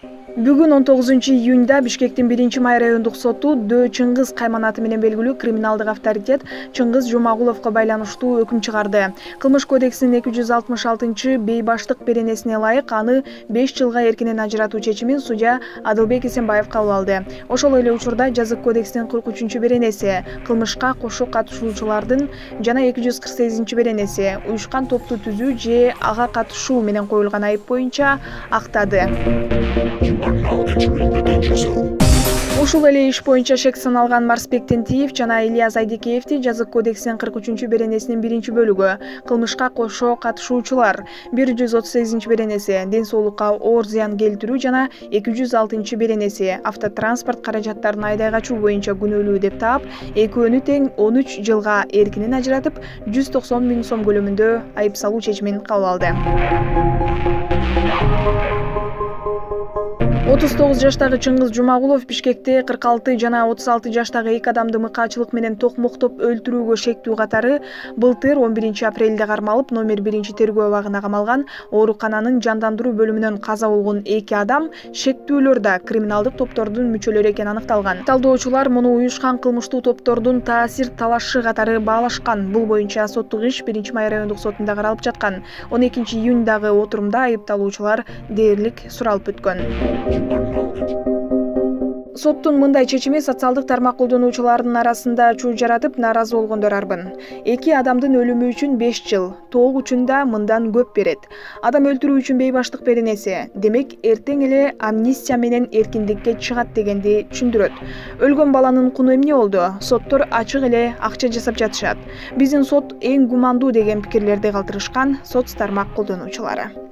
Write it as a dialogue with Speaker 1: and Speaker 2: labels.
Speaker 1: Бүгүн 19-июнда Бишкектин 1-май райондук соту Дөө Чыңгыз кайманаты менен белгилүү криминалдык авторитет Чыңгыз Жумагуловго байланыштуу өкүм чыгарды. Кылмыш кодексинин 266-бейбаштык беренесине ылайык аны 5 жылга эркинен ажыратуу чечимин судья Адылбек Эсенбаев кабыл алды. Ошол эле учурда жазык кодексинин 43-беренеси кылмышка кошо катышуучулардын жана 248-беренеси уюшкан топту түзүү же ага катышуу менен коюлган айып боюнча актады. Ушул эле иш боюнча шек саналган Марсбек Тентиев жана Ильяс Айдекеевди жазык кодексинин 43-беренесинин 1-бөлүгү кылмышка кошо катышуучулар, 138-беренеси ден соолукка оор зыян келтирүү жана 206-беренеси автотранспорт каражаттарын айдай качуу боюнча күнөөлүү деп таап, экөөнү тең 13 жылга эркинен ажыратып, 190 000 сом көлөмүндө айып салуу чечимин кабыл алды. 39 жаштагы Чыңгыз Жумагулов Бишкекте 46 жана 36 жаштагы эки адамды мыкаачылык менен токмоктоп өлтүрүүгө шектүү катары былтыр 11 апрелде кармалып, номер 1-тергөө абагына камалган оорукананын жандандыруу бөлүмүнөн каза болгон эки адам шектүүлөр да криминалдык топтордун мүчөлөрү экени аныкталган. Талдоочулар муну уюшкан кылмыштуу топтордун таасир талашы катары баалашкан. Бул боюнча соттук иш 1-май райондук сотунда каралып жаткан. 12-июндагы отурумда айыпталуучулар дээрлик суралып өткөн. Соттун мындай чечими социалдык тармак колдонуучулардын арасында чуу жаратып, нааразы болгондор арбын. Эки адамдын өлүмү үчүн 5 жыл, тоок үчүн да мындан көп берет. Адам өлтүрүү үчүн бейбаштык беренеси, демек эртең эле амнистия менен эркиндикке чыгат дегенди түшүндүрөт. Өлгөн баланын куну эмне болду? Соттор ачык эле акча жасап жатышат. Биздин сот эң гумандуу деген пикирлерди калтырышкан соц тармак колдонуучулары.